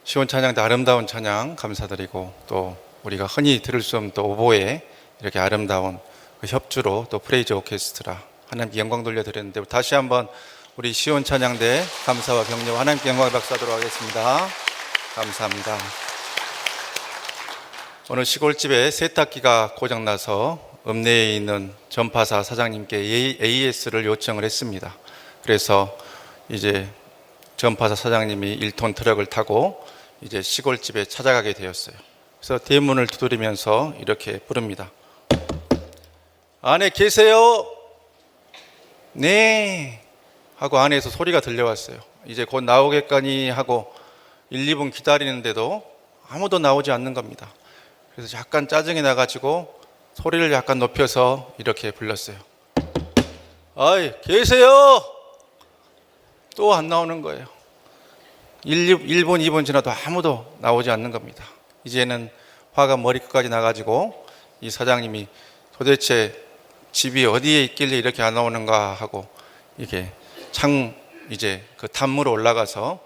시온 찬양도 아름다운 찬양 감사드리고, 또 우리가 흔히 들을 수 없는 또 오보에 이렇게 아름다운 그 협주로 또 프레이즈 오케스트라 하나님께 영광 돌려드렸는데, 다시 한번 우리 시온 찬양대 감사와 격려와 하나님께 영광을 박수하도록 하겠습니다. 감사합니다. 오늘 시골집에 세탁기가 고장나서 읍내에 있는 전파사 사장님께 AS를 요청을 했습니다. 그래서 이제 전파사 사장님이 1톤 트럭을 타고 이제 시골집에 찾아가게 되었어요. 그래서 대문을 두드리면서 이렇게 부릅니다. 안에 계세요? 네 하고 안에서 소리가 들려왔어요. 이제 곧 나오겠거니 하고 1, 2분 기다리는데도 아무도 나오지 않는 겁니다. 그래서 약간 짜증이 나가지고 소리를 약간 높여서 이렇게 불렀어요. 아이, 계세요? 또 안 나오는 거예요. 1분, 2분 지나도 아무도 나오지 않는 겁니다. 이제는 화가 머리끝까지 나가지고 이 사장님이 도대체 집이 어디에 있길래 이렇게 안 나오는가 하고 이게 이제 그 담으로 올라가서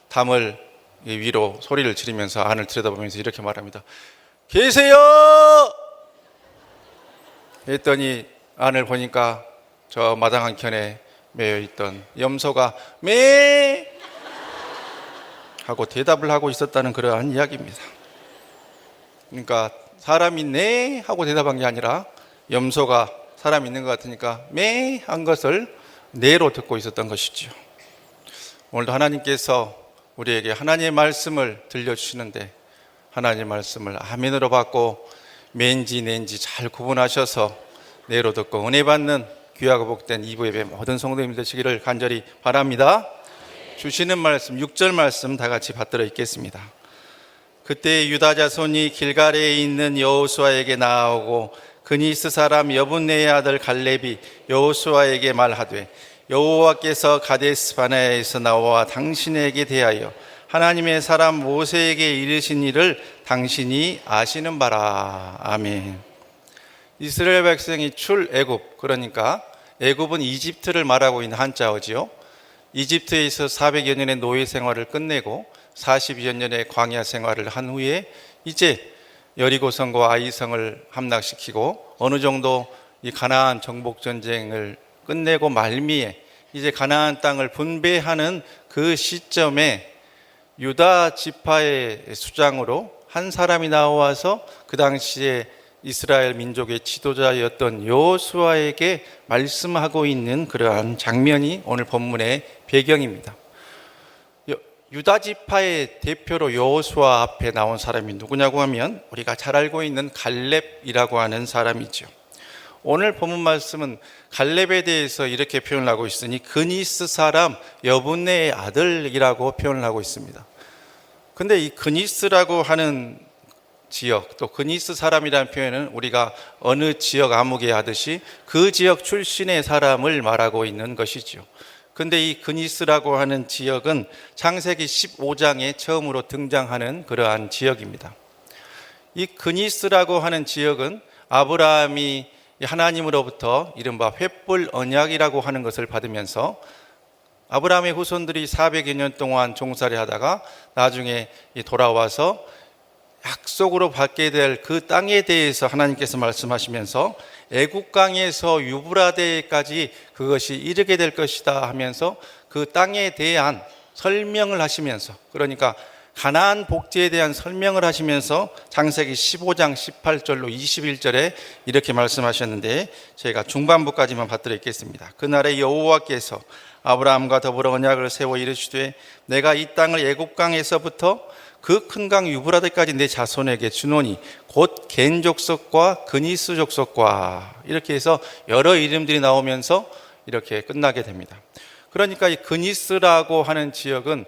담을 위로 소리를 지르면서 안을 들여다보면서 이렇게 말합니다. 계세요? 했더니 안을 보니까 저 마당 한켠에 매여 있던 염소가 매 하고 대답을 하고 있었다는 그러한 이야기입니다. 그러니까 사람이 네 하고 대답한 게 아니라 염소가 사람 있는 것 같으니까 매 한 것을 네로 듣고 있었던 것이죠. 오늘도 하나님께서 우리에게 하나님의 말씀을 들려주시는데, 하나님의 말씀을 아멘으로 받고 매인지 네인지 잘 구분하셔서 네로 듣고 은혜 받는 귀하고 복된 2부 예배 모든 성도님 되시기를 간절히 바랍니다. 주시는 말씀 6절 말씀 다 같이 받들어 읽겠습니다. 그때 유다 자손이 길갈에 있는 여호수아에게 나아오고 그니스 사람 여분네의 아들 갈렙이 여호수아에게 말하되, 여호와께서 가데스 바네아에서 나와 당신에게 대하여 하나님의 사람 모세에게 이르신 일을 당신이 아시는 바라. 아멘. 이스라엘 백성이 출애굽, 그러니까 애굽은 이집트를 말하고 있는 한자어지요. 이집트에서 400여 년의 노예 생활을 끝내고 40여 년의 광야 생활을 한 후에 이제 여리고성과 아이성을 함락시키고 어느 정도 이 가나안 정복 전쟁을 끝내고 말미에 이제 가나안 땅을 분배하는 그 시점에 유다 지파의 수장으로 한 사람이 나와서 그 당시에 이스라엘 민족의 지도자였던 여호수아에게 말씀하고 있는 그러한 장면이 오늘 본문의 배경입니다. 유다 지파의 대표로 여호수아 앞에 나온 사람이 누구냐고 하면 우리가 잘 알고 있는 갈렙이라고 하는 사람이죠. 오늘 본문 말씀은 갈렙에 대해서 이렇게 표현을 하고 있으니 그니스 사람 여분네의 아들이라고 표현을 하고 있습니다. 근데 이 그니스라고 하는 지역, 또 그니스 사람이라는 표현은 우리가 어느 지역 아무개 하듯이 그 지역 출신의 사람을 말하고 있는 것이죠. 근데 이 그니스라고 하는 지역은 창세기 15장에 처음으로 등장하는 그러한 지역입니다. 이 그니스라고 하는 지역은 아브라함이 하나님으로부터 이른바 횃불 언약이라고 하는 것을 받으면서 아브라함의 후손들이 400여 년 동안 종살이 하다가 나중에 돌아와서 약속으로 받게 될 그 땅에 대해서 하나님께서 말씀하시면서 애국강에서 유브라데까지 그것이 이르게 될 것이다 하면서 그 땅에 대한 설명을 하시면서, 그러니까 가나안 복지에 대한 설명을 하시면서 창세기 15장 18절로 21절에 이렇게 말씀하셨는데, 저희가 중반부까지만 받들어 읽겠습니다. 그날에 여호와께서 아브라함과 더불어 언약을 세워 이르시되, 내가 이 땅을 애국강에서부터 그 큰 강 유브라데까지 내 자손에게 주노니 곧 겐 족속과 그니스 족속과, 이렇게 해서 여러 이름들이 나오면서 이렇게 끝나게 됩니다. 그러니까 이 그니스라고 하는 지역은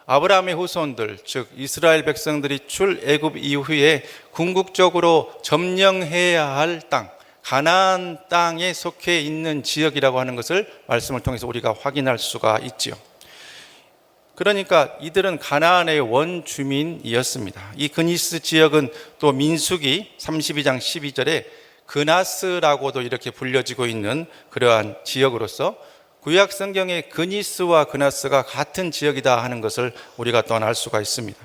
아브라함의 후손들, 즉 이스라엘 백성들이 출애굽 이후에 궁극적으로 점령해야 할 땅, 가나안 땅에 속해 있는 지역이라고 하는 것을 말씀을 통해서 우리가 확인할 수가 있지요. 그러니까 이들은 가나안의 원주민이었습니다. 이 그니스 지역은 또 민수기 32장 12절에 그나스라고도 이렇게 불려지고 있는 그러한 지역으로서 구약 성경에 그니스와 그나스가 같은 지역이다 하는 것을 우리가 또한 알 수가 있습니다.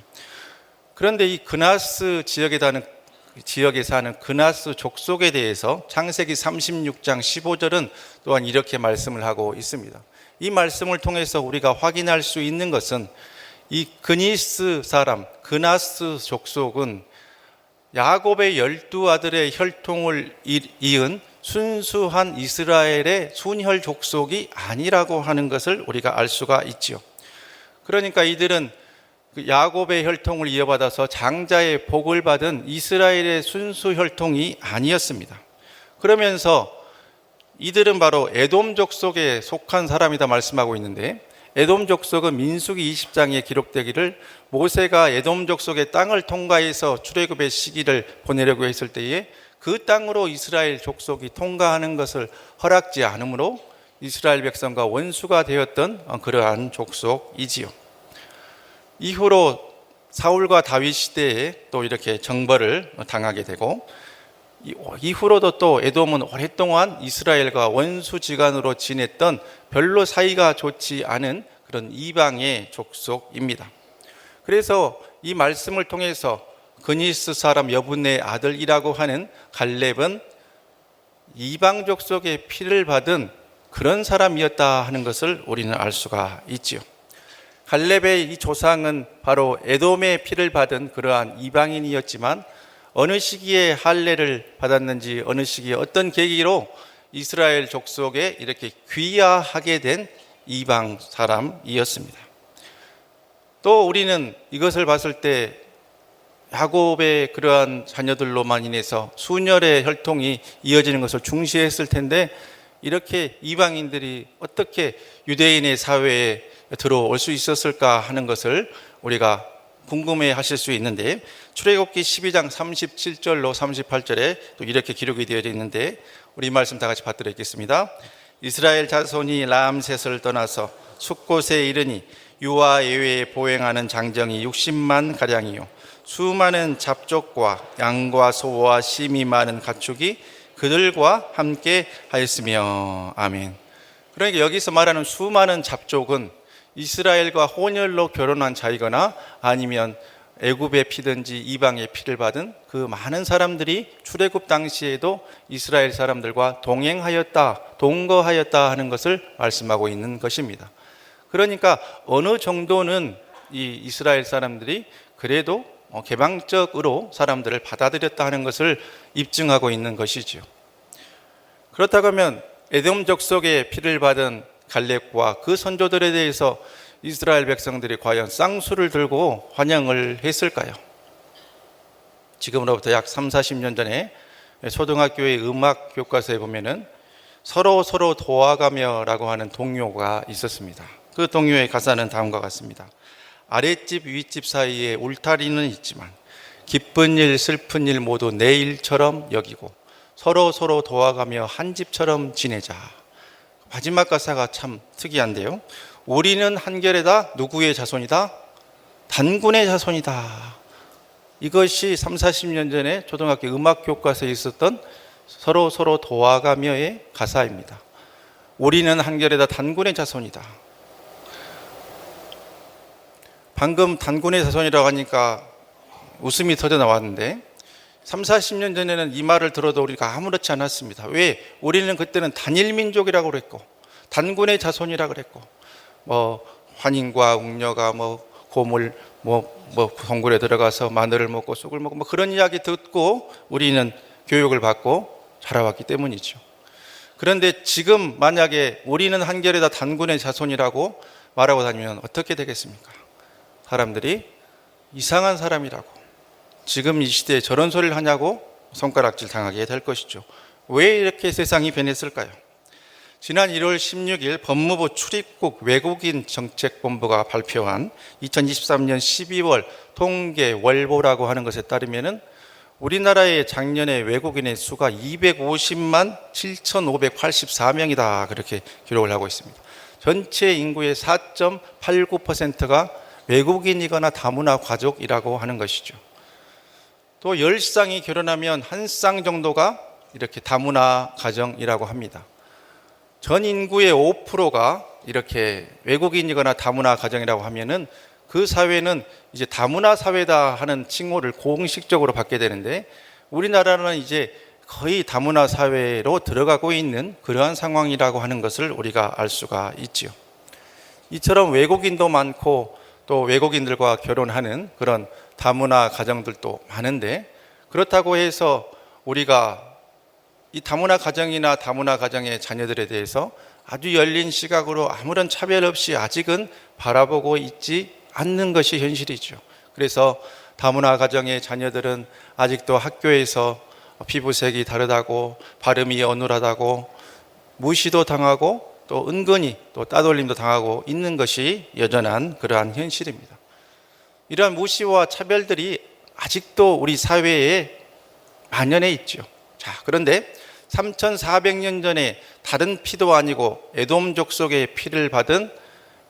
그런데 이 그나스 지역에 사는 그나스 족속에 대해서 창세기 36장 15절은 또한 이렇게 말씀을 하고 있습니다. 이 말씀을 통해서 우리가 확인할 수 있는 것은 이 그니스 사람, 그나스 족속은 야곱의 12아들의 혈통을 이은 순수한 이스라엘의 순혈 족속이 아니라고 하는 것을 우리가 알 수가 있지요. 그러니까 이들은 야곱의 혈통을 이어받아서 장자의 복을 받은 이스라엘의 순수 혈통이 아니었습니다. 그러면서 이들은 바로 에돔 족속에 속한 사람이다 말씀하고 있는데, 에돔 족속은 민수기 20장에 기록되기를 모세가 에돔 족속의 땅을 통과해서 출애굽의 시기를 보내려고 했을 때에 그 땅으로 이스라엘 족속이 통과하는 것을 허락지 않으므로 이스라엘 백성과 원수가 되었던 그러한 족속이지요. 이후로 사울과 다윗 시대에 또 이렇게 정벌을 당하게 되고, 이후로도 또 에돔은 오랫동안 이스라엘과 원수지간으로 지냈던 별로 사이가 좋지 않은 그런 이방의 족속입니다. 그래서 이 말씀을 통해서 그니스 사람 여분의 아들이라고 하는 갈렙은 이방 족속의 피를 받은 그런 사람이었다 하는 것을 우리는 알 수가 있지요. 갈렙의 이 조상은 바로 에돔의 피를 받은 그러한 이방인이었지만 어느 시기에 할례를 받았는지, 어느 시기에 어떤 계기로 이스라엘 족속에 이렇게 귀화하게 된 이방 사람이었습니다. 또 우리는 이것을 봤을 때 야곱의 그러한 자녀들로만 인해서 순혈의 혈통이 이어지는 것을 중시했을 텐데, 이렇게 이방인들이 어떻게 유대인의 사회에 들어올 수 있었을까 하는 것을 우리가 궁금해 하실 수 있는데, 출애굽기 12장 37절로 38절에 또 이렇게 기록이 되어 있는데, 우리 말씀 다 같이 받들어 읽겠습니다. 이스라엘 자손이 람셋을 떠나서 숫곳에 이르니 유아 예외에 보행하는 장정이 60만 가량이요 수많은 잡족과 양과 소와 심이 많은 가축이 그들과 함께 하였으며. 아멘. 그러니까 여기서 말하는 수많은 잡족은 이스라엘과 혼혈로 결혼한 자이거나 아니면 애굽의 피든지 이방의 피를 받은 그 많은 사람들이 출애굽 당시에도 이스라엘 사람들과 동행하였다, 동거하였다 하는 것을 말씀하고 있는 것입니다. 그러니까 어느 정도는 이 이스라엘 사람들이 그래도 개방적으로 사람들을 받아들였다 하는 것을 입증하고 있는 것이지요. 그렇다고 하면 에돔 족속의 피를 받은 갈렙과 그 선조들에 대해서 이스라엘 백성들이 과연 쌍수를 들고 환영을 했을까요? 지금으로부터 약 30-40년 전에 초등학교의 음악 교과서에 보면은 서로 도와가며 라고 하는 동요가 있었습니다. 그 동요의 가사는 다음과 같습니다. 아랫집 윗집 사이에 울타리는 있지만 기쁜 일 슬픈 일 모두 내 일처럼 여기고 서로 도와가며 한 집처럼 지내자. 마지막 가사가 참 특이한데요. 우리는 한결에다 누구의 자손이다? 단군의 자손이다. 이것이 30-40년 전에 초등학교 음악 교과서에 있었던 서로 도와가며의 가사입니다. 우리는 한결에다 단군의 자손이다. 방금 단군의 자손이라고 하니까 웃음이 터져 나왔는데 30-40년 전에는 이 말을 들어도 우리가 아무렇지 않았습니다. 왜? 우리는 그때는 단일민족이라고 그랬고 단군의 자손이라고 그랬고 환인과 웅녀가 고물 동굴에 들어가서 마늘을 먹고 쑥을 먹고 그런 이야기 듣고 우리는 교육을 받고 자라왔기 때문이죠. 그런데 지금 만약에 우리는 한결에다 단군의 자손이라고 말하고 다니면 어떻게 되겠습니까? 사람들이 이상한 사람이라고, 지금 이 시대에 저런 소리를 하냐고 손가락질 당하게 될 것이죠. 왜 이렇게 세상이 변했을까요? 지난 1월 16일 법무부 출입국 외국인 정책본부가 발표한 2023년 12월 통계 월보라고 하는 것에 따르면 우리나라의 작년에 외국인의 수가 250만 7,584명이다 그렇게 기록을 하고 있습니다. 전체 인구의 4.89%가 외국인이거나 다문화 가족이라고 하는 것이죠. 또 10쌍이 결혼하면 한 쌍 정도가 이렇게 다문화 가정이라고 합니다. 전 인구의 5%가 이렇게 외국인이거나 다문화 가정이라고 하면은 그 사회는 이제 다문화 사회다 하는 칭호를 공식적으로 받게 되는데, 우리나라는 이제 거의 다문화 사회로 들어가고 있는 그러한 상황이라고 하는 것을 우리가 알 수가 있지요. 이처럼 외국인도 많고 또 외국인들과 결혼하는 그런 다문화 가정들도 많은데, 그렇다고 해서 우리가 이 다문화 가정이나 다문화 가정의 자녀들에 대해서 아주 열린 시각으로 아무런 차별 없이 아직은 바라보고 있지 않는 것이 현실이죠. 그래서 다문화 가정의 자녀들은 아직도 학교에서 피부색이 다르다고, 발음이 어눌하다고 무시도 당하고 또 은근히 또 따돌림도 당하고 있는 것이 여전한 그러한 현실입니다. 이러한 무시와 차별들이 아직도 우리 사회에 만연해 있죠. 자, 그런데 3400년 전에 다른 피도 아니고 에돔 족속의 피를 받은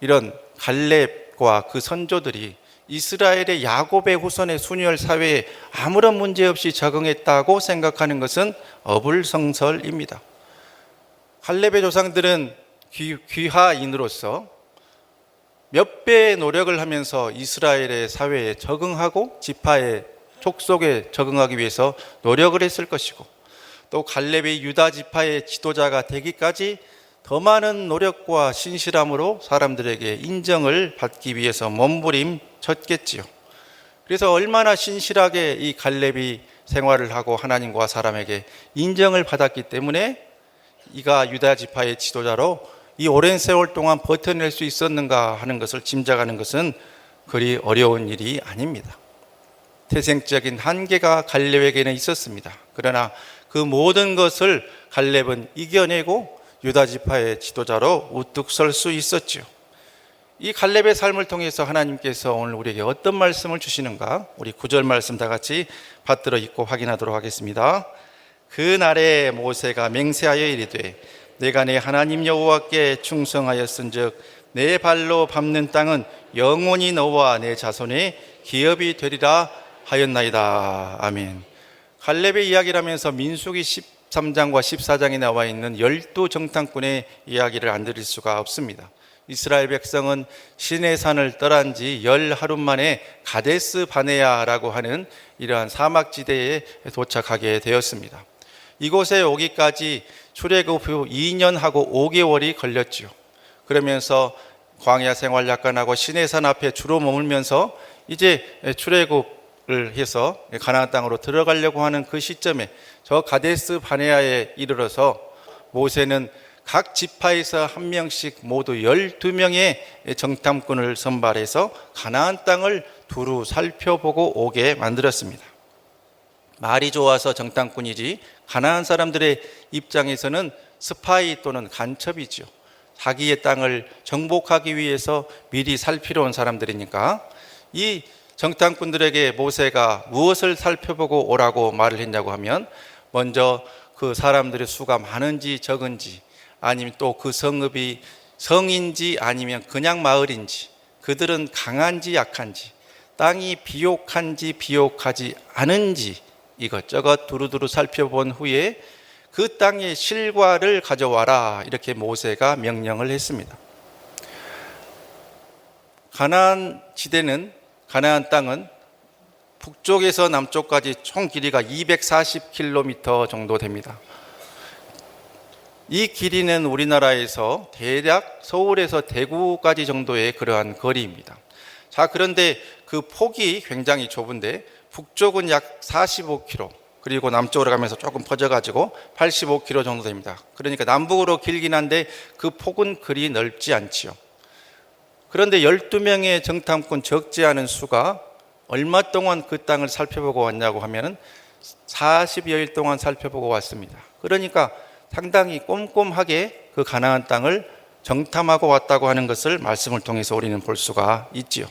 이런 갈렙과 그 선조들이 이스라엘의 야곱의 후손의 순혈 사회에 아무런 문제 없이 적응했다고 생각하는 것은 어불성설입니다. 갈렙의 조상들은 귀하인으로서 몇 배의 노력을 하면서 이스라엘의 사회에 적응하고 지파의 족속에 적응하기 위해서 노력을 했을 것이고, 또 갈렙이 유다 지파의 지도자가 되기까지 더 많은 노력과 신실함으로 사람들에게 인정을 받기 위해서 몸부림쳤겠지요. 그래서 얼마나 신실하게 이 갈렙이 생활을 하고 하나님과 사람에게 인정을 받았기 때문에 이가 유다 지파의 지도자로 이 오랜 세월 동안 버텨낼 수 있었는가 하는 것을 짐작하는 것은 그리 어려운 일이 아닙니다. 태생적인 한계가 갈렙에게는 있었습니다. 그러나 그 모든 것을 갈렙은 이겨내고 유다 지파의 지도자로 우뚝 설 수 있었죠. 이 갈렙의 삶을 통해서 하나님께서 오늘 우리에게 어떤 말씀을 주시는가, 우리 9절 말씀 다 같이 받들어 읽고 확인하도록 하겠습니다. 그날에 모세가 맹세하여 이르되 내가 내 하나님 여호와께 충성하였은즉 내 발로 밟는 땅은 영원히 너와 내 자손의 기업이 되리라 하였나이다. 아멘. 갈렙의 이야기를 하면서 민수기 13장과 14장에 나와 있는 12정탐꾼의 이야기를 안 드릴 수가 없습니다. 이스라엘 백성은 시내산을 떠난 지 10하루 만에 가데스 바네아라고 하는 이러한 사막지대에 도착하게 되었습니다. 이곳에 오기까지 출애굽 후 2년하고 5개월이 걸렸지요. 그러면서 광야 생활 약간 하고 시내산 앞에 주로 머물면서 이제 출애굽을 해서 가나안 땅으로 들어가려고 하는 그 시점에 저 가데스 바네아에 이르러서 모세는 각 지파에서 한 명씩 모두 12명의 정탐꾼을 선발해서 가나안 땅을 두루 살펴보고 오게 만들었습니다. 말이 좋아서 정탐꾼이지 가나안 사람들의 입장에서는 스파이 또는 간첩이죠. 자기의 땅을 정복하기 위해서 미리 살피러 온 사람들이니까 이 정탐꾼들에게 모세가 무엇을 살펴보고 오라고 말을 했냐고 하면, 먼저 그 사람들의 수가 많은지 적은지, 아니면 또 그 성읍이 성인지 아니면 그냥 마을인지, 그들은 강한지 약한지, 땅이 비옥한지 비옥하지 않은지 이것저것 두루두루 살펴본 후에 그 땅의 실과를 가져와라, 이렇게 모세가 명령을 했습니다. 가나안 땅은 북쪽에서 남쪽까지 총 길이가 240km 정도 됩니다. 이 길이는 우리나라에서 대략 서울에서 대구까지 정도의 그러한 거리입니다. 자, 그런데 그 폭이 굉장히 좁은데 북쪽은 약 45km, 그리고 남쪽으로 가면서 조금 퍼져가지고 85km 정도 됩니다. 그러니까 남북으로 길긴 한데 그 폭은 그리 넓지 않지요. 그런데 12명의 정탐꾼, 적지 않은 수가 얼마 동안 그 땅을 살펴보고 왔냐고 하면은 40여일 동안 살펴보고 왔습니다. 그러니까 상당히 꼼꼼하게 그 가나안 땅을 정탐하고 왔다고 하는 것을 말씀을 통해서 우리는 볼 수가 있지요.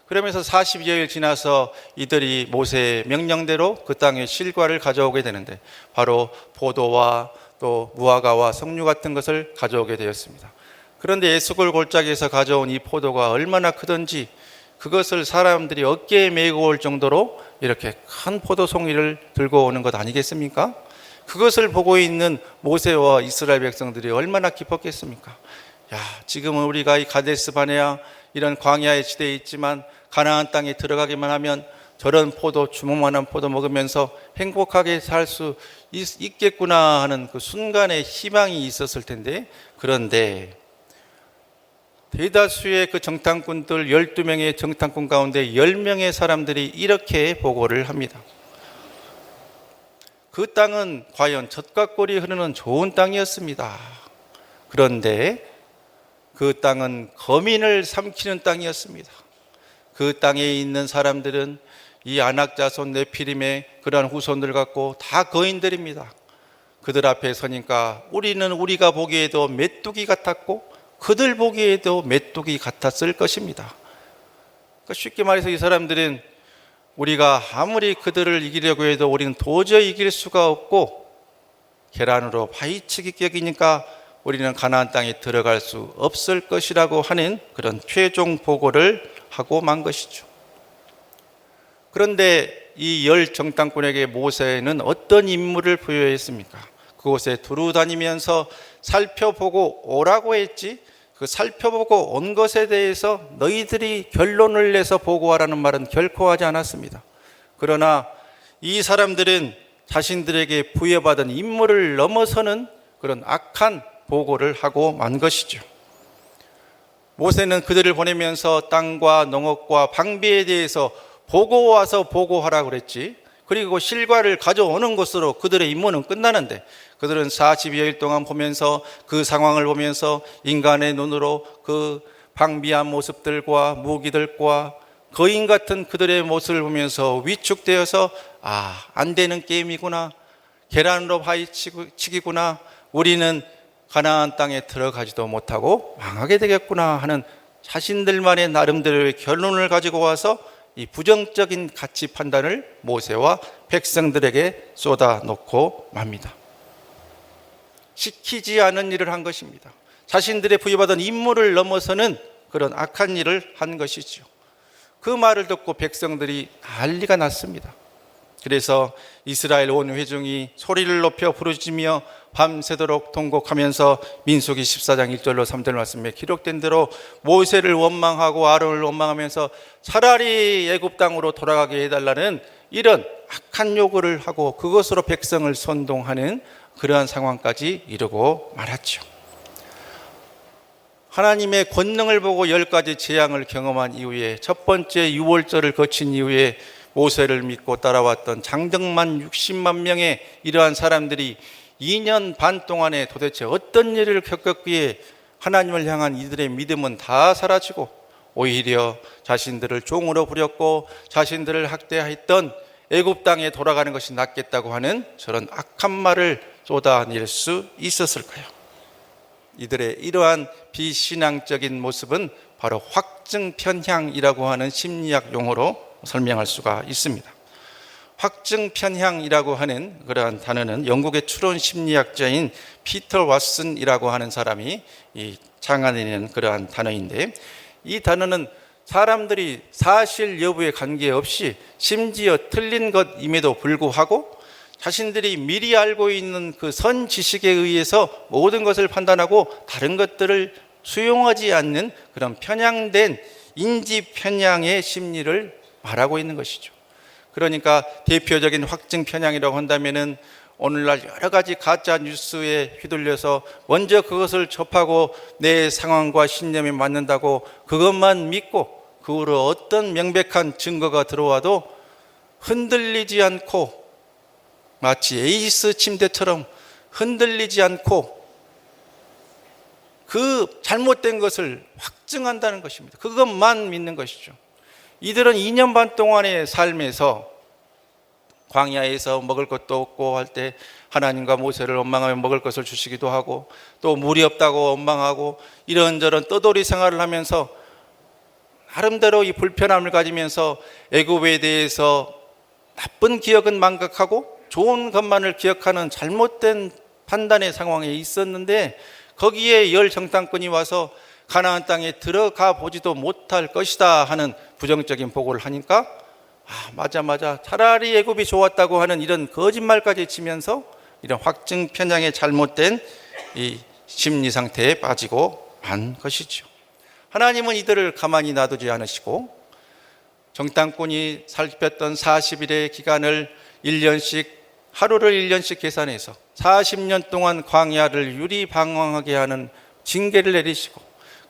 그러면서 40여일 지나서 이들이 모세의 명령대로 그 땅의 실과를 가져오게 되는데, 바로 포도와 또 무화과와 석류 같은 것을 가져오게 되었습니다. 그런데 에스골 골짜기에서 가져온 이 포도가 얼마나 크던지 그것을 사람들이 어깨에 메고 올 정도로 이렇게 큰 포도송이를 들고 오는 것 아니겠습니까? 그것을 보고 있는 모세와 이스라엘 백성들이 얼마나 기뻤겠습니까? 야, 지금은 우리가 이 가데스 바네아 이런 광야의 시대에 있지만 가나안 땅에 들어가기만 하면 저런 포도, 주먹만한 포도 먹으면서 행복하게 살 수 있겠구나 하는 그 순간의 희망이 있었을 텐데, 그런데 대다수의 그 정탐꾼들 12명의 정탐꾼 가운데 10명의 사람들이 이렇게 보고를 합니다. 그 땅은 과연 젖과 꿀이 흐르는 좋은 땅이었습니다. 그런데 그 땅은 거민을 삼키는 땅이었습니다. 그 땅에 있는 사람들은 이 아낙자손 네피림의 그러한 후손들 같고 다 거인들입니다. 그들 앞에 서니까 우리는 우리가 보기에도 메뚜기 같았고 그들 보기에도 메뚜기 같았을 것입니다. 그러니까 쉽게 말해서 이 사람들은 우리가 아무리 그들을 이기려고 해도 우리는 도저히 이길 수가 없고 계란으로 파헤치기 여기니까 우리는 가나안 땅에 들어갈 수 없을 것이라고 하는 그런 최종 보고를 하고 만 것이죠. 그런데 이 10 정탐꾼에게 모세는 어떤 임무를 부여했습니까? 그곳에 두루 다니면서 살펴보고 오라고 했지, 그 살펴보고 온 것에 대해서 너희들이 결론을 내서 보고하라는 말은 결코 하지 않았습니다. 그러나 이 사람들은 자신들에게 부여받은 임무를 넘어서는 그런 악한 보고를 하고 만 것이죠. 모세는 그들을 보내면서 땅과 농업과 방비에 대해서 보고 와서 보고하라고 그랬지, 그리고 실과를 가져오는 것으로 그들의 임무는 끝나는데 그들은 40여일 동안 보면서 그 상황을 보면서 인간의 눈으로 그 방비한 모습들과 무기들과 거인 같은 그들의 모습을 보면서 위축되어서 안 되는 게임이구나, 계란으로 파헤치기구나, 우리는 가나안 땅에 들어가지도 못하고 망하게 되겠구나 하는 자신들만의 나름대로의 결론을 가지고 와서 이 부정적인 가치 판단을 모세와 백성들에게 쏟아놓고 맙니다. 시키지 않은 일을 한 것입니다. 자신들의 부여받은 임무를 넘어서는 그런 악한 일을 한 것이죠. 그 말을 듣고 백성들이 난리가 났습니다. 그래서 이스라엘 온 회중이 소리를 높여 부르짖으며 밤새도록 통곡하면서 민수기 14장 1절로 3절 말씀에 기록된 대로 모세를 원망하고 아론을 원망하면서 차라리 애굽 땅으로 돌아가게 해달라는 이런 악한 요구를 하고 그것으로 백성을 선동하는 그러한 상황까지 이르고 말았죠. 하나님의 권능을 보고 10가지 재앙을 경험한 이후에 첫 번째 유월절을 거친 이후에 모세를 믿고 따라왔던 장정만 60만 명의 이러한 사람들이 2년 반 동안에 도대체 어떤 일을 겪었기에 하나님을 향한 이들의 믿음은 다 사라지고 오히려 자신들을 종으로 부렸고 자신들을 학대했던 애굽 땅에 돌아가는 것이 낫겠다고 하는 저런 악한 말을 쏟아낼 수 있었을까요? 이들의 이러한 비신앙적인 모습은 바로 확증편향이라고 하는 심리학 용어로 설명할 수가 있습니다. 확증편향이라고 하는 그러한 단어는 영국의 추론 심리학자인 피터 왓슨이라고 하는 사람이 창안해낸 그러한 단어인데, 이 단어는 사람들이 사실 여부에 관계없이 심지어 틀린 것임에도 불구하고 자신들이 미리 알고 있는 그 선 지식에 의해서 모든 것을 판단하고 다른 것들을 수용하지 않는 그런 편향된 인지 편향의 심리를 말하고 있는 것이죠. 그러니까 대표적인 확증 편향이라고 한다면은 오늘날 여러 가지 가짜 뉴스에 휘둘려서 먼저 그것을 접하고 내 상황과 신념에 맞는다고 그것만 믿고 그 후로 어떤 명백한 증거가 들어와도 흔들리지 않고 마치 에이스 침대처럼 흔들리지 않고 그 잘못된 것을 확증한다는 것입니다. 그것만 믿는 것이죠. 이들은 2년 반 동안의 삶에서 광야에서 먹을 것도 없고 할 때 하나님과 모세를 원망하며 먹을 것을 주시기도 하고 또 물이 없다고 원망하고 이런저런 떠돌이 생활을 하면서 나름대로 이 불편함을 가지면서 애굽에 대해서 나쁜 기억은 망각하고 좋은 것만을 기억하는 잘못된 판단의 상황에 있었는데, 거기에 10 정탐꾼이 와서 가나안 땅에 들어가 보지도 못할 것이다 하는 부정적인 보고를 하니까 맞아 차라리 애굽이 좋았다고 하는 이런 거짓말까지 치면서 이런 확증 편향의 잘못된 이 심리 상태에 빠지고 한 것이죠. 하나님은 이들을 가만히 놔두지 않으시고 정탐꾼이 살폈던 40일의 기간을 1년씩, 하루를 1년씩 계산해서 40년 동안 광야를 유리방황하게 하는 징계를 내리시고,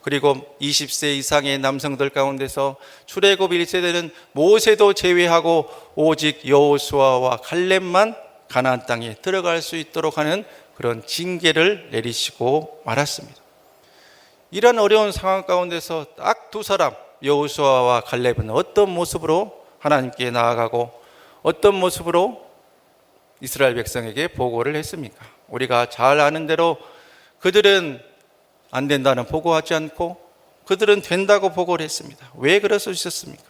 그리고 20세 이상의 남성들 가운데서 출애굽 1세대는 모세도 제외하고 오직 여호수아와 칼렙만 가나안 땅에 들어갈 수 있도록 하는 그런 징계를 내리시고 말았습니다. 이런 어려운 상황 가운데서 딱 두 사람, 여호수아와 칼렙은 어떤 모습으로 하나님께 나아가고 어떤 모습으로 이스라엘 백성에게 보고를 했습니까? 우리가 잘 아는 대로 그들은 안 된다는 보고하지 않고 그들은 된다고 보고를 했습니다. 왜 그럴 수 있었습니까?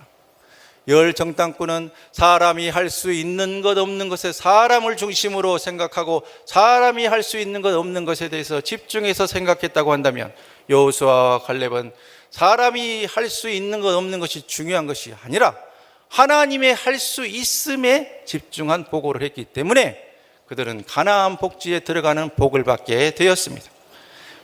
열 정탐꾼은 사람이 할 수 있는 것 없는 것에 사람을 중심으로 생각하고 사람이 할 수 있는 것 없는 것에 대해서 집중해서 생각했다고 한다면, 여호수아와 칼렙은 사람이 할 수 있는 것 없는 것이 중요한 것이 아니라 하나님의 할 수 있음에 집중한 보고를 했기 때문에 그들은 가나안 복지에 들어가는 복을 받게 되었습니다.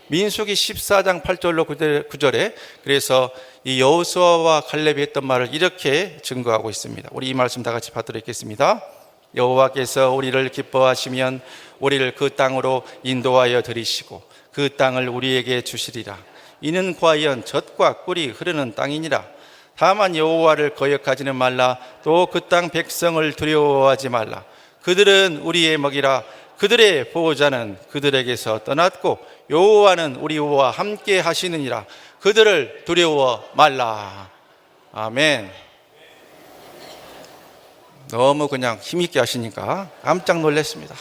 민수기 14장 8절로 9절에 그래서 이 여호수아와 칼렙이 했던 말을 이렇게 증거하고 있습니다. 우리 이 말씀 다 같이 받들어 읽겠습니다. 여호와께서 우리를 기뻐하시면 우리를 그 땅으로 인도하여 들이시고 그 땅을 우리에게 주시리라. 이는 과연 젖과 꿀이 흐르는 땅이니라. 다만 여호와를 거역하지는 말라. 또 그 땅 백성을 두려워하지 말라. 그들은 우리의 먹이라. 그들의 보호자는 그들에게서 떠났고 여호와는 우리와 함께 하시느니라. 그들을 두려워 말라. 아멘. 너무 그냥 힘있게 하시니까 깜짝 놀랐습니다.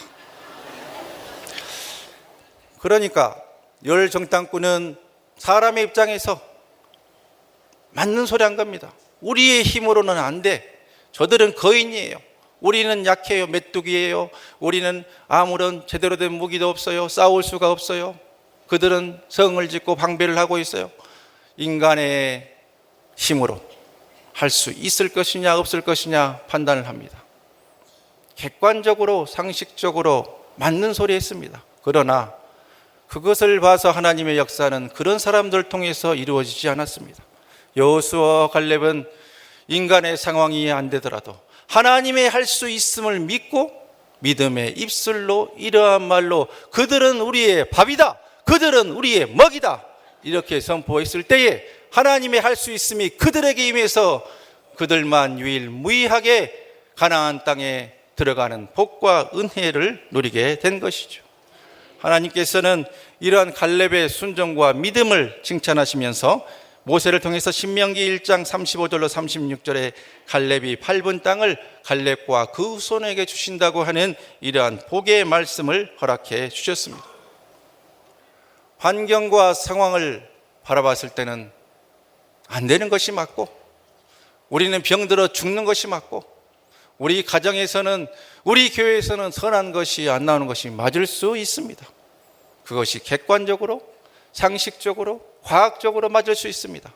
그러니까 열 정탐꾼은 사람의 입장에서 맞는 소리 한 겁니다. 우리의 힘으로는 안 돼. 저들은 거인이에요. 우리는 약해요. 메뚜기예요. 우리는 아무런 제대로 된 무기도 없어요. 싸울 수가 없어요. 그들은 성을 짓고 방배를 하고 있어요. 인간의 힘으로 할 수 있을 것이냐 없을 것이냐 판단을 합니다. 객관적으로 상식적으로 맞는 소리 했습니다. 그러나 그것을 봐서 하나님의 역사는 그런 사람들을 통해서 이루어지지 않았습니다. 여호수아와 칼렙은 인간의 상황이 안 되더라도 하나님의 할 수 있음을 믿고 믿음의 입술로 이러한 말로 그들은 우리의 밥이다, 그들은 우리의 먹이다 이렇게 선포했을 때에 하나님의 할 수 있음이 그들에게 임해서 그들만 유일무이하게 가나안 땅에 들어가는 복과 은혜를 누리게 된 것이죠. 하나님께서는 이러한 칼렙의 순종과 믿음을 칭찬하시면서 모세를 통해서 신명기 1장 35절로 36절에 칼렙이 밟은 땅을 칼렙과 그 후손에게 주신다고 하는 이러한 복의 말씀을 허락해 주셨습니다. 환경과 상황을 바라봤을 때는 안 되는 것이 맞고 우리는 병들어 죽는 것이 맞고 우리 가정에서는 우리 교회에서는 선한 것이 안 나오는 것이 맞을 수 있습니다. 그것이 객관적으로 상식적으로 과학적으로 맞을 수 있습니다.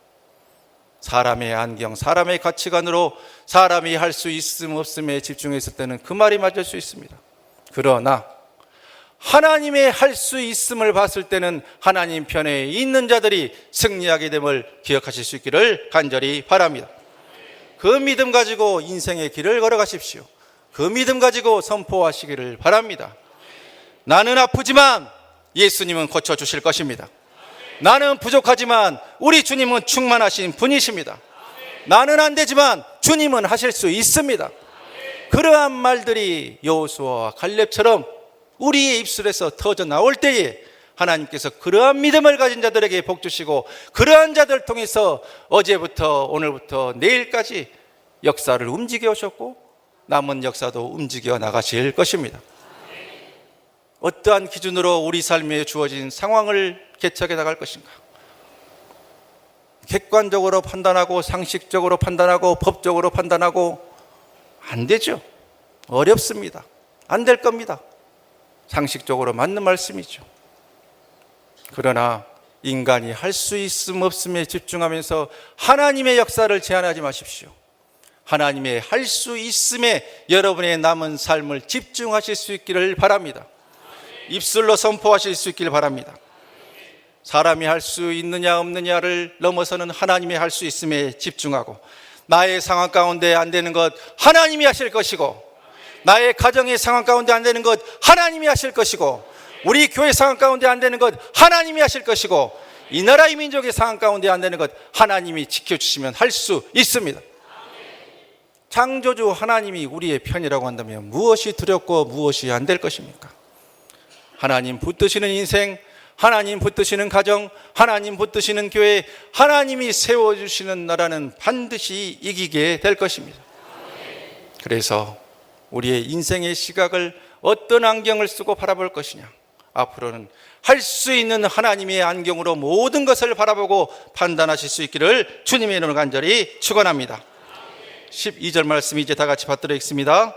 사람의 안경, 사람의 가치관으로 사람이 할 수 있음 없음에 집중했을 때는 그 말이 맞을 수 있습니다. 그러나 하나님의 할 수 있음을 봤을 때는 하나님 편에 있는 자들이 승리하게 됨을 기억하실 수 있기를 간절히 바랍니다. 그 믿음 가지고 인생의 길을 걸어가십시오. 그 믿음 가지고 선포하시기를 바랍니다. 나는 아프지만 예수님은 고쳐주실 것입니다. 나는 부족하지만 우리 주님은 충만하신 분이십니다. 나는 안 되지만 주님은 하실 수 있습니다. 그러한 말들이 여호수아와 칼렙처럼 우리의 입술에서 터져 나올 때에 하나님께서 그러한 믿음을 가진 자들에게 복 주시고 그러한 자들을 통해서 어제부터 오늘부터 내일까지 역사를 움직여 오셨고 남은 역사도 움직여 나가실 것입니다. 어떠한 기준으로 우리 삶에 주어진 상황을 개척해 나갈 것인가? 객관적으로 판단하고 상식적으로 판단하고 법적으로 판단하고 안 되죠. 어렵습니다. 안 될 겁니다. 상식적으로 맞는 말씀이죠. 그러나 인간이 할 수 있음 없음에 집중하면서 하나님의 역사를 제한하지 마십시오. 하나님의 할 수 있음에 여러분의 남은 삶을 집중하실 수 있기를 바랍니다. 입술로 선포하실 수 있기를 바랍니다. 사람이 할 수 있느냐 없느냐를 넘어서는 하나님이 할 수 있음에 집중하고, 나의 상황 가운데 안 되는 것 하나님이 하실 것이고, 나의 가정의 상황 가운데 안 되는 것 하나님이 하실 것이고, 우리 교회 상황 가운데 안 되는 것 하나님이 하실 것이고, 이 나라의 민족의 상황 가운데 안 되는 것 하나님이 지켜주시면 할 수 있습니다. 창조주 하나님이 우리의 편이라고 한다면 무엇이 두렵고 무엇이 안 될 것입니까? 하나님 붙드시는 인생, 하나님 붙드시는 가정, 하나님 붙드시는 교회, 하나님이 세워주시는 나라는 반드시 이기게 될 것입니다. 그래서 우리의 인생의 시각을 어떤 안경을 쓰고 바라볼 것이냐, 앞으로는 할 수 있는 하나님의 안경으로 모든 것을 바라보고 판단하실 수 있기를 주님의 이름으로 간절히 축원합니다. 12절 말씀 이제 다 같이 받들어 읽습니다.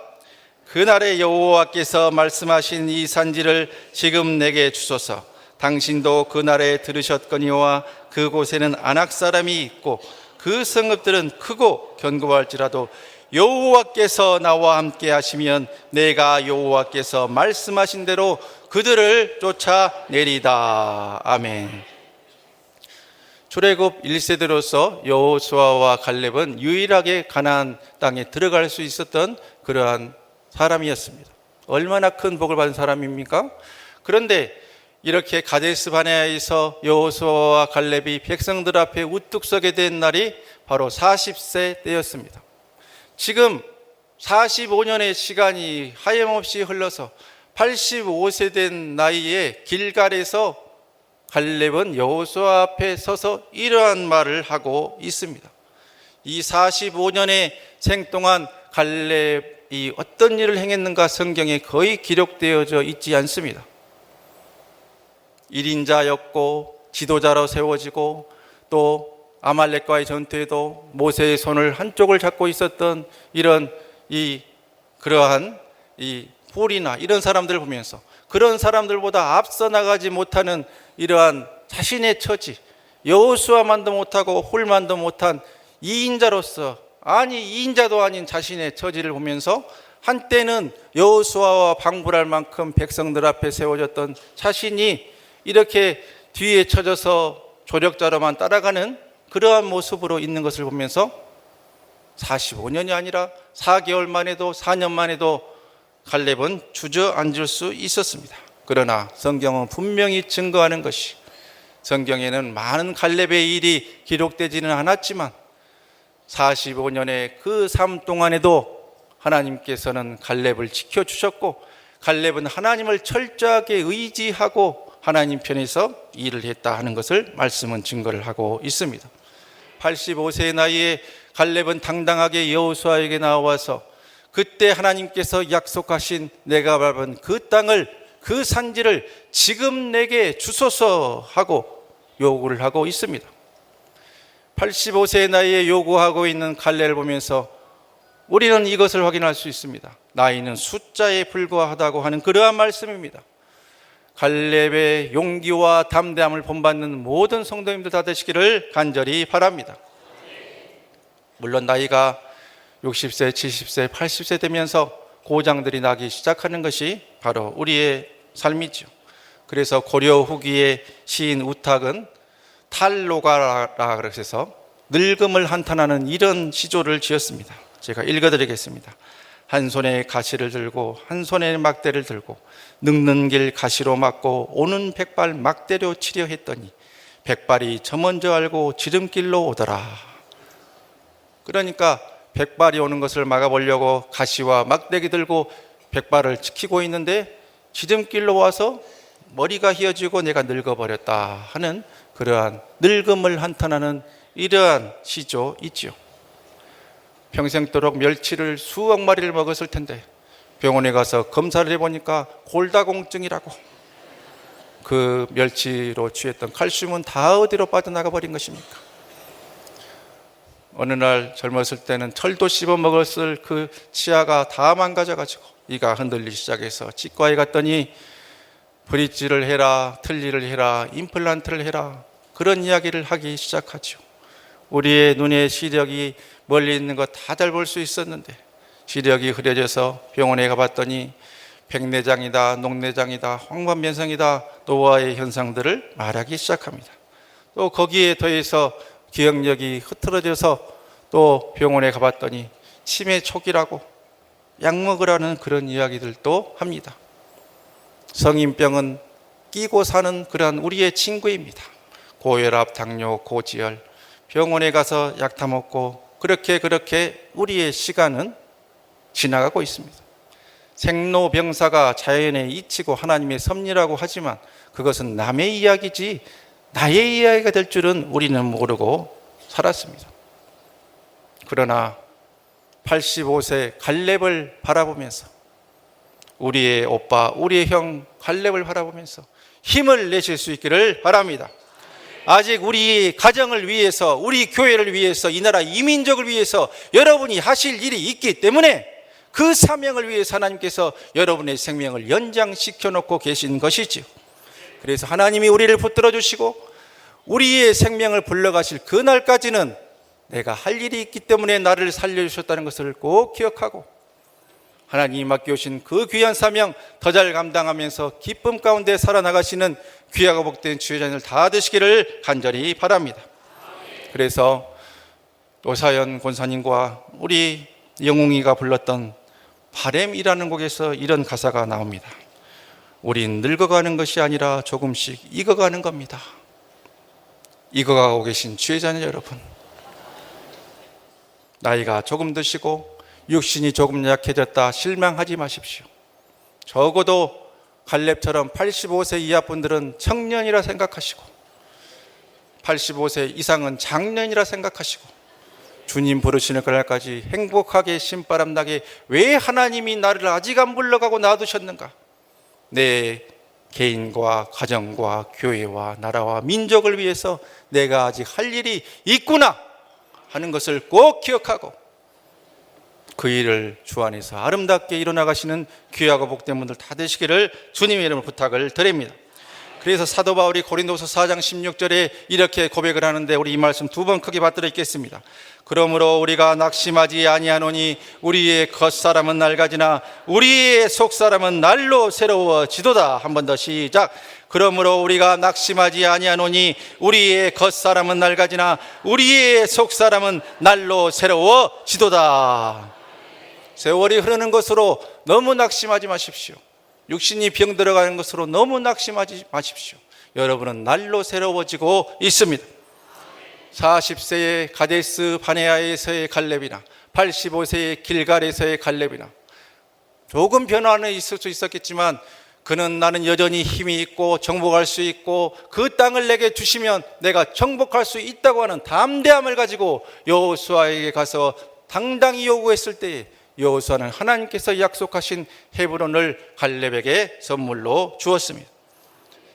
그날에 여호와께서 말씀하신 이 산지를 지금 내게 주소서. 당신도 그날에 들으셨거니와 그곳에는 아낙 사람이 있고 그 성읍들은 크고 견고할지라도 여호와께서 나와 함께 하시면 내가 여호와께서 말씀하신 대로 그들을 쫓아내리다. 아멘. 출애굽 1세대로서 여호수아와 갈렙은 유일하게 가나안 땅에 들어갈 수 있었던 그러한 사람이었습니다. 얼마나 큰 복을 받은 사람입니까? 그런데 이렇게 가데스 바네아에서 여호수아와 갈렙이 백성들 앞에 우뚝 서게 된 날이 바로 40세 때였습니다. 지금 45년의 시간이 하염없이 흘러서 85세 된 나이에 길갈에서 갈렙은 여호수아 앞에 서서 이러한 말을 하고 있습니다. 이 45년의 생 동안 갈렙이 어떤 일을 행했는가 성경에 거의 기록되어져 있지 않습니다. 1인자였고 지도자로 세워지고, 또 아말렉과의 전투에도 모세의 손을 한쪽을 잡고 있었던 이런 그러한 훌이나 이런 사람들을 보면서 그런 사람들보다 앞서 나가지 못하는 이러한 자신의 처지, 여호수아만도 못하고 훌만도 못한 2인자로서, 아니 2인자도 아닌 자신의 처지를 보면서 한때는 여호수아와 방불할 만큼 백성들 앞에 세워졌던 자신이 이렇게 뒤에 쳐져서 조력자로만 따라가는 그러한 모습으로 있는 것을 보면서 45년이 아니라 4개월 만에도 4년 만에도 갈렙은 주저앉을 수 있었습니다. 그러나 성경은 분명히 증거하는 것이, 성경에는 많은 갈렙의 일이 기록되지는 않았지만 45년의 그 삶 동안에도 하나님께서는 갈렙을 지켜주셨고, 갈렙은 하나님을 철저하게 의지하고 하나님 편에서 일을 했다 하는 것을 말씀은 증거를 하고 있습니다. 85세의 나이에 갈렙은 당당하게 여호수아에게 나와서 그때 하나님께서 약속하신 내가 밟은 그 땅을, 그 산지를 지금 내게 주소서 하고 요구를 하고 있습니다. 85세의 나이에 요구하고 있는 갈렙을 보면서 우리는 이것을 확인할 수 있습니다. 나이는 숫자에 불과하다고 하는 그러한 말씀입니다. 갈렙의 용기와 담대함을 본받는 모든 성도님들 다 되시기를 간절히 바랍니다. 물론 나이가 60세, 70세, 80세 되면서 고장들이 나기 시작하는 것이 바로 우리의 삶이죠. 그래서 고려 후기의 시인 우탁은 탈로가라 그래서 늙음을 한탄하는 이런 시조를 지었습니다. 제가 읽어드리겠습니다. 한 손에 가시를 들고 한 손에 막대를 들고 늙는 길 가시로 막고 오는 백발 막대로 치려 했더니 백발이 저 먼저 알고 지름길로 오더라. 그러니까 백발이 오는 것을 막아보려고 가시와 막대기 들고 백발을 지키고 있는데 지름길로 와서 머리가 휘어지고 내가 늙어버렸다 하는 그러한 늙음을 한탄하는 이러한 시조 있죠. 평생도록 멸치를 수억 마리를 먹었을 텐데 병원에 가서 검사를 해보니까 골다공증이라고, 그 멸치로 취했던 칼슘은 다 어디로 빠져나가 버린 것입니까? 어느 날 젊었을 때는 철도 씹어 먹었을 그 치아가 다 망가져가지고 이가 흔들리기 시작해서 치과에 갔더니 브릿지를 해라, 틀니를 해라, 임플란트를 해라, 그런 이야기를 하기 시작하죠. 우리의 눈의 시력이 멀리 있는 거 다 잘 볼 수 있었는데 시력이 흐려져서 병원에 가봤더니 백내장이다, 녹내장이다, 황반변성이다, 노화의 현상들을 말하기 시작합니다. 또 거기에 더해서 기억력이 흐트러져서 또 병원에 가봤더니 치매 초기라고 약 먹으라는 그런 이야기들도 합니다. 성인병은 끼고 사는 그런 우리의 친구입니다. 고혈압, 당뇨, 고지혈, 병원에 가서 약 다 먹고 그렇게 우리의 시간은 지나가고 있습니다. 생로병사가 자연의 이치고 하나님의 섭리라고 하지만 그것은 남의 이야기지 나의 이야기가 될 줄은 우리는 모르고 살았습니다. 그러나 85세 갈렙을 바라보면서 우리의 오빠, 우리의 형 갈렙을 바라보면서 힘을 내실 수 있기를 바랍니다. 아직 우리 가정을 위해서, 우리 교회를 위해서, 이 나라 이민족을 위해서 여러분이 하실 일이 있기 때문에 그 사명을 위해서 하나님께서 여러분의 생명을 연장시켜 놓고 계신 것이지요. 그래서 하나님이 우리를 붙들어 주시고 우리의 생명을 불러가실 그날까지는 내가 할 일이 있기 때문에 나를 살려주셨다는 것을 꼭 기억하고 하나님이 맡겨오신 그 귀한 사명 더 잘 감당하면서 기쁨 가운데 살아나가시는 귀하고 복된 주의 자녀들 다 되시기를 간절히 바랍니다. 그래서 노사연 권사님과 우리 영웅이가 불렀던 바램이라는 곡에서 이런 가사가 나옵니다. 우린 늙어가는 것이 아니라 조금씩 익어가는 겁니다. 익어가고 계신 주의 자녀 여러분, 나이가 조금 드시고 육신이 조금 약해졌다 실망하지 마십시오. 적어도 갈렙처럼 85세 이하 분들은 청년이라 생각하시고 85세 이상은 장년이라 생각하시고 주님 부르시는 그날까지 행복하게 신바람나게 왜 하나님이 나를 아직 안 불러가고 놔두셨는가? 내 개인과 가정과 교회와 나라와 민족을 위해서 내가 아직 할 일이 있구나 하는 것을 꼭 기억하고 그 일을 주 안에서 아름답게 이뤄나가시는 귀하고 복된 분들 다 되시기를 주님의 이름으로 부탁을 드립니다. 그래서 사도 바울이 고린도서 4장 16절에 이렇게 고백을 하는데 우리 이 말씀 두 번 크게 받들어 읽겠습니다. 그러므로 우리가 낙심하지 아니하노니 우리의 겉사람은 낡아지나 우리의 속사람은 날로 새로워지도다. 한 번 더 시작. 그러므로 우리가 낙심하지 아니하노니 우리의 겉사람은 낡아지나 우리의 속사람은 날로 새로워지도다. 세월이 흐르는 것으로 너무 낙심하지 마십시오. 육신이 병들어가는 것으로 너무 낙심하지 마십시오. 여러분은 날로 새로워지고 있습니다. 40세의 가데스 바네아에서의 갈렙이나 85세의 길갈에서의 갈렙이나 조금 변화는 있을 수 있었겠지만 그는 나는 여전히 힘이 있고 정복할 수 있고 그 땅을 내게 주시면 내가 정복할 수 있다고 하는 담대함을 가지고 여호수아에게 가서 당당히 요구했을 때에 여호수아는 하나님께서 약속하신 헤브론을 갈렙에게 선물로 주었습니다.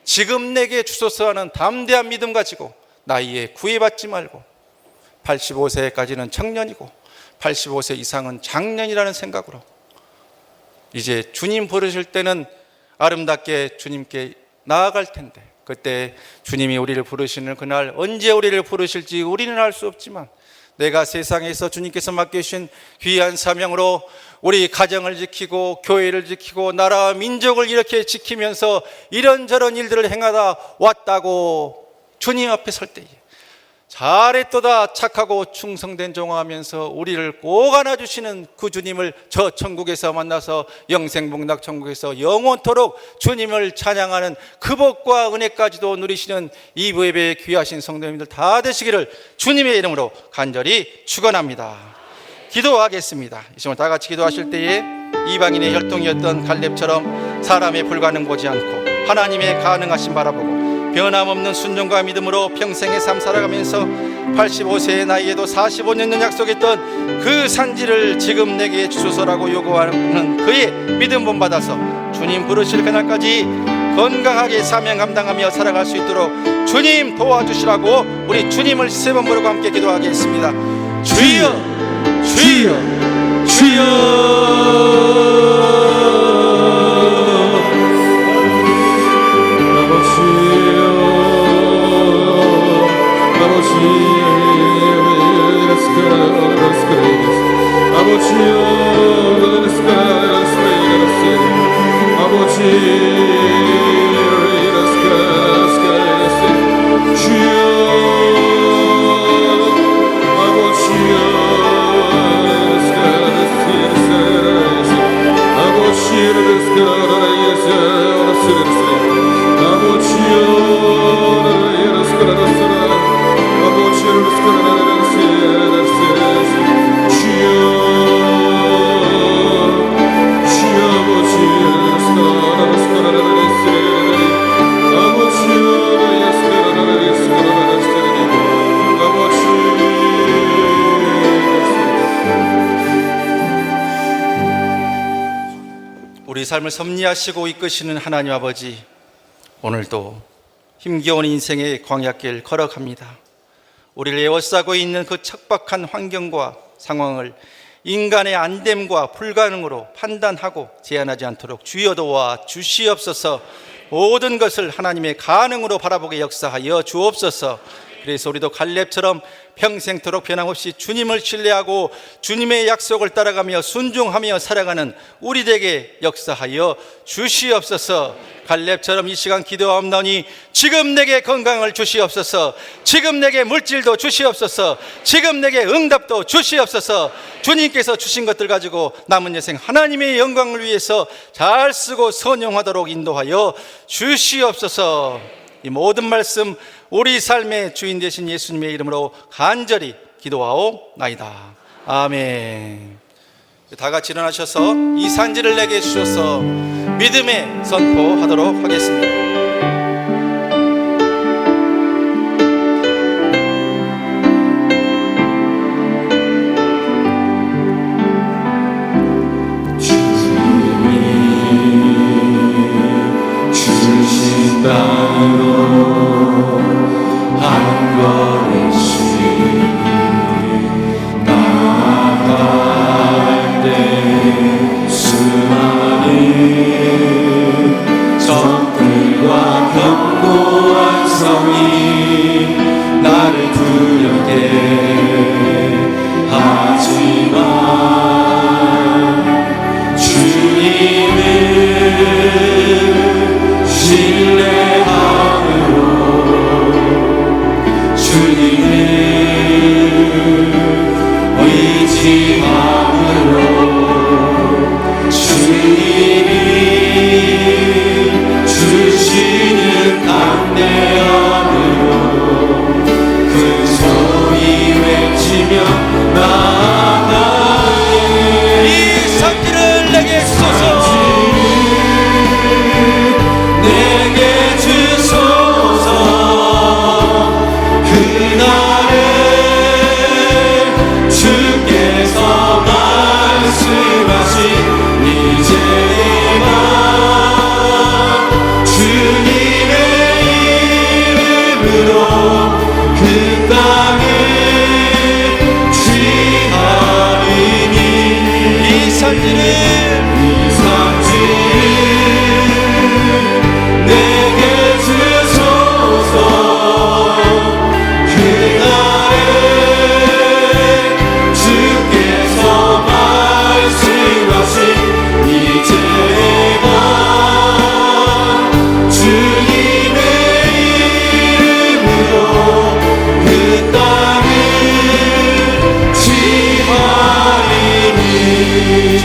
지금 내게 주소서 하는 담대한 믿음 가지고 나이에 구애받지 말고 85세까지는 청년이고 85세 이상은 장년이라는 생각으로 이제 주님 부르실 때는 아름답게 주님께 나아갈 텐데 그때 주님이 우리를 부르시는 그날 언제 우리를 부르실지 우리는 알 수 없지만 내가 세상에서 주님께서 맡겨주신 귀한 사명으로 우리 가정을 지키고 교회를 지키고 나라와 민족을 이렇게 지키면서 이런저런 일들을 행하다 왔다고 주님 앞에 설 때에 잘했도다 착하고 충성된 종하면서 우리를 꼭 안아주시는 그 주님을 저 천국에서 만나서 영생복락 천국에서 영원토록 주님을 찬양하는 그 복과 은혜까지도 누리시는 이 예배에 귀하신 성도님들 다 되시기를 주님의 이름으로 간절히 축원합니다. 기도하겠습니다. 이 시간 다 같이 기도하실 때에 이방인의 혈통이었던 갈렙처럼 사람의 불가능 보지 않고 하나님의 가능하심 바라보고 변함없는 순종과 믿음으로 평생의 삶 살아가면서 85세의 나이에도 45년 약속했던 그 산지를 지금 내게 주소서라고 요구하는 그의 믿음 본받아서 주님 부르실 그날까지 건강하게 사명 감당하며 살아갈 수 있도록 주님 도와주시라고 우리 주님을 세 번 부르고 함께 기도하겠습니다. 주여 주여 주여 아버지 우리 삶을 섭리하시고 이끄시는 하나님 아버지, 오늘도 힘겨운 인생의 광야길 걸어갑니다. 우리를 에워싸고 있는 그 척박한 환경과 상황을 인간의 안됨과 불가능으로 판단하고 제한하지 않도록 주여 도와 주시옵소서. 모든 것을 하나님의 가능으로 바라보게 역사하여 주옵소서. 그래서 우리도 갈렙처럼 평생토록 변함없이 주님을 신뢰하고 주님의 약속을 따라가며 순종하며 살아가는 우리 되게 역사하여 주시옵소서. 갈렙처럼 이 시간 기도하옵나니 지금 내게 건강을 주시옵소서. 지금 내게 물질도 주시옵소서. 지금 내게 응답도 주시옵소서. 주님께서 주신 것들 가지고 남은 여생 하나님의 영광을 위해서 잘 쓰고 선용하도록 인도하여 주시옵소서. 이 모든 말씀 우리 삶의 주인 되신 예수님의 이름으로 간절히 기도하옵나이다. 아멘. 다 같이 일어나셔서 이 산지를 내게 주셔서 믿음의 선포하도록 하겠습니다.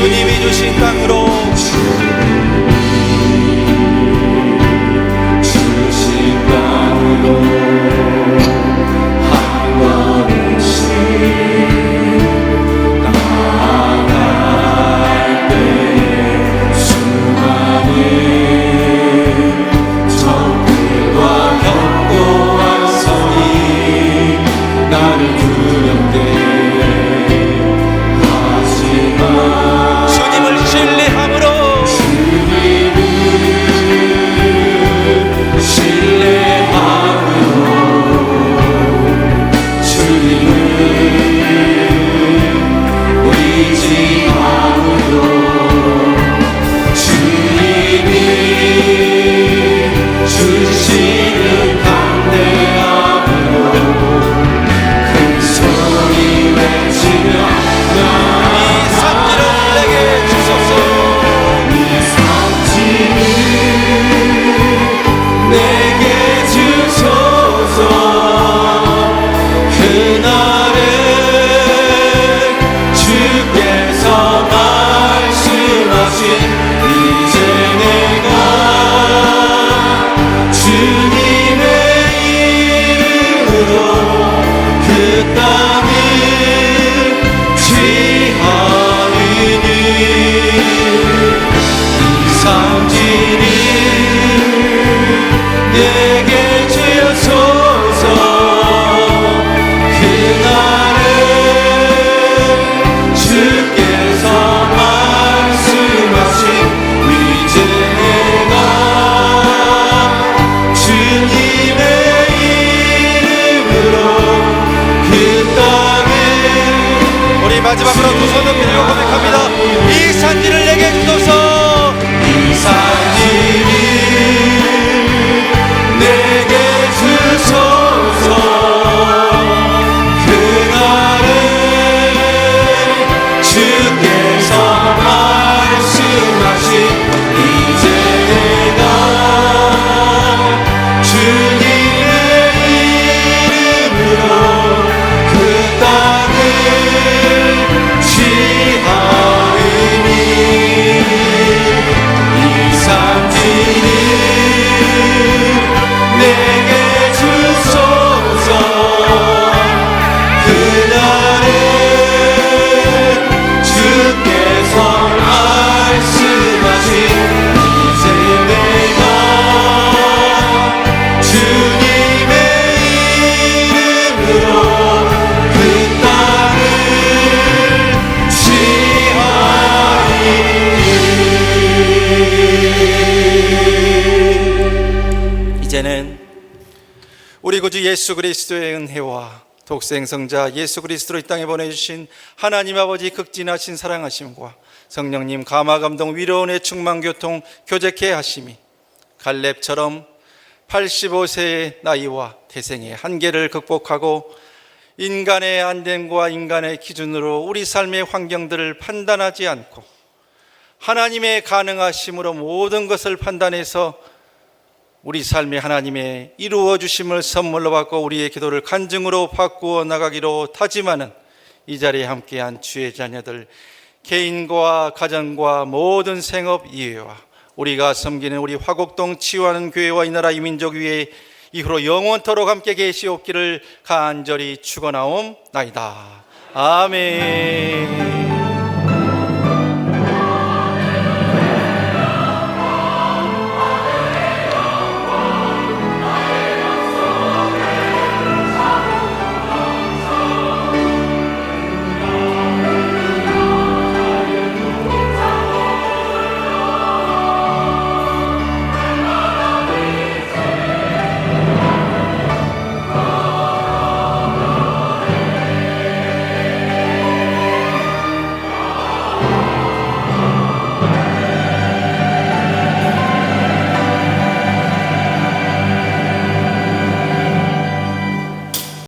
주님이 주신 우리 구주 예수 그리스도의 은혜와 독생성자 예수 그리스도로 이 땅에 보내주신 하나님 아버지 극진하신 사랑하심과 성령님 감화감동 위로원의 충만교통 교제케 하심이 갈렙처럼 85세의 나이와 태생의 한계를 극복하고 인간의 안됨과 인간의 기준으로 우리 삶의 환경들을 판단하지 않고 하나님의 가능하심으로 모든 것을 판단해서 우리 삶에 하나님의 이루어 주심을 선물로 받고 우리의 기도를 간증으로 바꾸어 나가기로 다짐하는 이 자리에 함께한 주의 자녀들, 개인과 가정과 모든 생업 이해와 우리가 섬기는 우리 화곡동 치유하는 교회와 이 나라 이 민족 위에 이후로 영원토록 함께 계시옵기를 간절히 축원하옵나이다. 아멘.